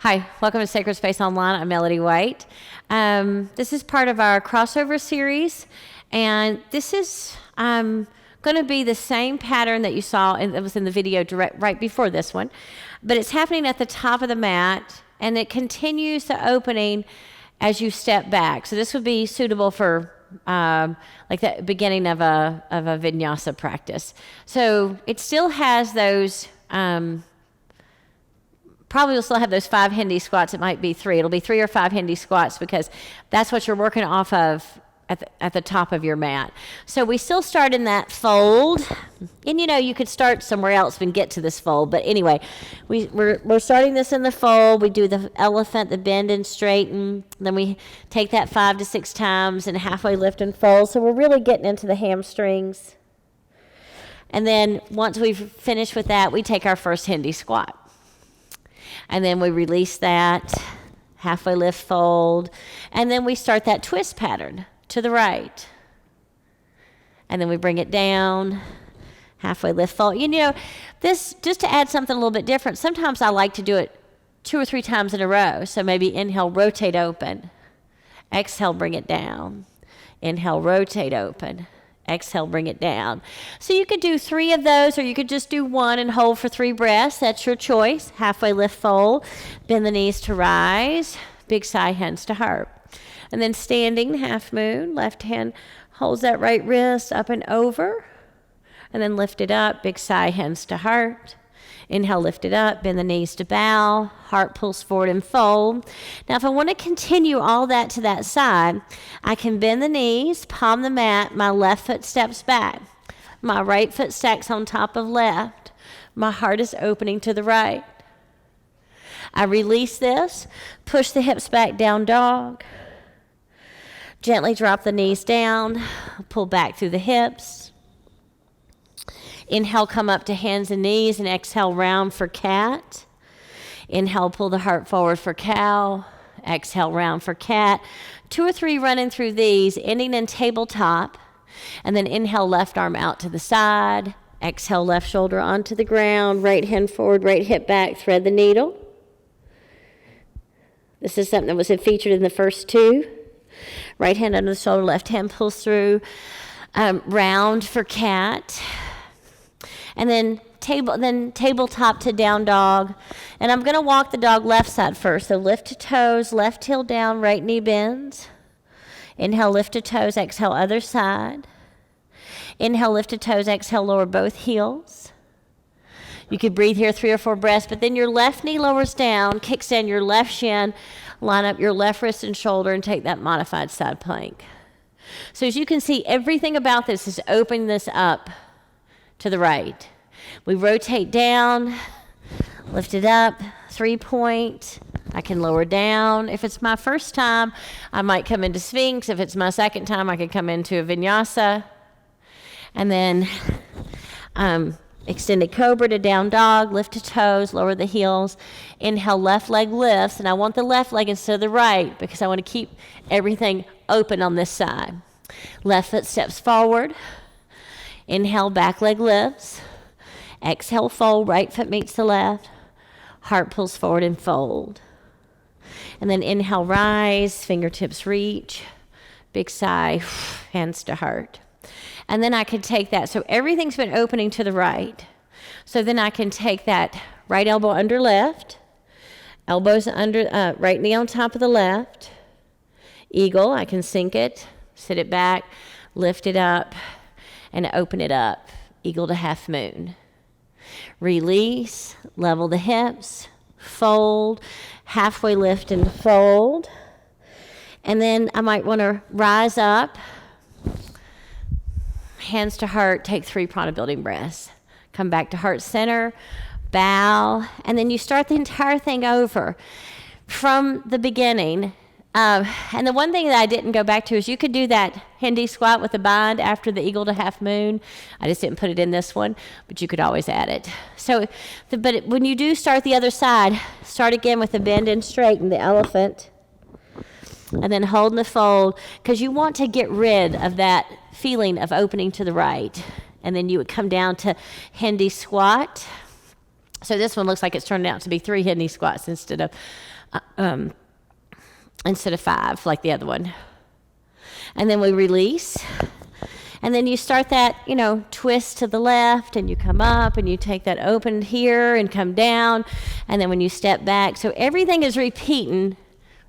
Hi, welcome to Sacred Space Online. I'm Melody White. This is part of our crossover series, and this is going to be the same pattern that you saw that was in the video right before this one, but it's happening at the top of the mat, and it continues the opening as you step back. So this would be suitable for like the beginning of a vinyasa practice. So it still has those. Probably will still have those 5 Hindi squats. It might be 3. It'll be 3 or 5 Hindi squats because that's what you're working off of at the top of your mat. So we still start in that fold, and you could start somewhere else and get to this fold. But anyway, we're starting this in the fold. We do the elephant, the bend and straighten. Then we take that 5 to 6 times and halfway lift and fold. So we're really getting into the hamstrings. And then once we've finished with that, we take our first Hindi squat. And then we release that, halfway lift, fold, and then we start that twist pattern to the right. And then we bring it down, halfway lift, fold. This, just to add something a little bit different, sometimes I like to do it 2 or 3 times in a row. So maybe inhale, rotate, open. Exhale, bring it down. Inhale, rotate, open. Exhale, bring it down. So you could do 3 of those, or you could just do 1 and hold for 3 breaths. That's your choice. Halfway lift, fold. Bend the knees to rise. Big sigh, hands to heart. And then standing, half moon. Left hand holds that right wrist up and over. And then lift it up. Big sigh, hands to heart. Inhale, lift it up, bend the knees to bow, heart pulls forward and fold. Now, if I want to continue all that to that side, I can bend the knees, palm the mat, my left foot steps back. My right foot stacks on top of left. My heart is opening to the right. I release this, push the hips back, down dog. Gently drop the knees down, pull back through the hips. Inhale, come up to hands and knees, and exhale, round for cat. Inhale, pull the heart forward for cow. Exhale, round for cat. 2 or 3 running through these, ending in tabletop. And then inhale, left arm out to the side. Exhale, left shoulder onto the ground. Right hand forward, right hip back. Thread the needle. This is something that was featured in the first 2. Right hand under the shoulder, left hand pulls through. Round for cat. And then tabletop to down dog. And I'm going to walk the dog left side first. So lift to toes, left heel down, right knee bends. Inhale, lift to toes, exhale, other side. Inhale, lift to toes, exhale, lower both heels. You could breathe here 3 or 4 breaths, but then your left knee lowers down, kicks in your left shin, line up your left wrist and shoulder, and take that modified side plank. So as you can see, everything about this is opening this up to the right. We rotate down, lift it up, 3-point. I can lower down. If it's my first time, I might come into Sphinx. If it's my second time, I could come into a Vinyasa. And then extended cobra to down dog, lift to toes, lower the heels. Inhale, left leg lifts, and I want the left leg instead of the right because I want to keep everything open on this side. Left foot steps forward. Inhale, back leg lifts. Exhale, fold, right foot meets the left. Heart pulls forward and fold. And then inhale, rise, fingertips reach. Big sigh, hands to heart. And then I can take that. So everything's been opening to the right. So then I can take that right elbow under left. Elbows under, right knee on top of the left. Eagle, I can sink it, sit it back, lift it up, and open it up, eagle to half moon. Release, level the hips, fold, halfway lift and fold. And then I might want to rise up, hands to heart, take 3 prana building breaths. Come back to heart center, bow, and then you start the entire thing over from the beginning. And the one thing that I didn't go back to is you could do that Hindi squat with the bind after the eagle to half moon. I just didn't put it in this one, but you could always add it. So, when you do start the other side, start again with the bend and straighten, the elephant, and then hold in the fold, because you want to get rid of that feeling of opening to the right. And then you would come down to Hindi squat. So this one looks like it's turning out to be 3 hip knee squats instead of 5 like the other one. And then we release. And then you start that, twist to the left, and you come up, and you take that open here and come down. And then when you step back, so everything is repeating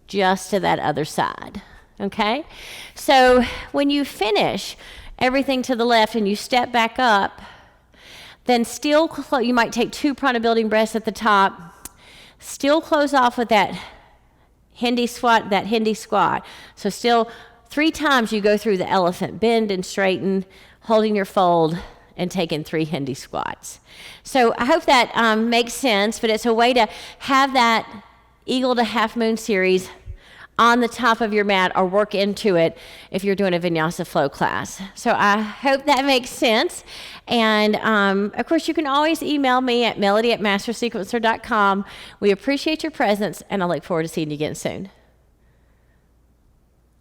just to that other side, okay? So when you finish everything to the left and you step back up, then still, you might take 2 prana building breaths at the top, still close off with that Hindi squat. So still 3 times you go through the elephant, bend and straighten, holding your fold, and taking 3 Hindi squats. So I hope that makes sense, but it's a way to have that eagle to half moon series on the top of your mat or work into it if you're doing a vinyasa flow class. So I hope that makes sense. And of course, you can always email me at melody@mastersequencer.com. We appreciate your presence, and I look forward to seeing you again soon.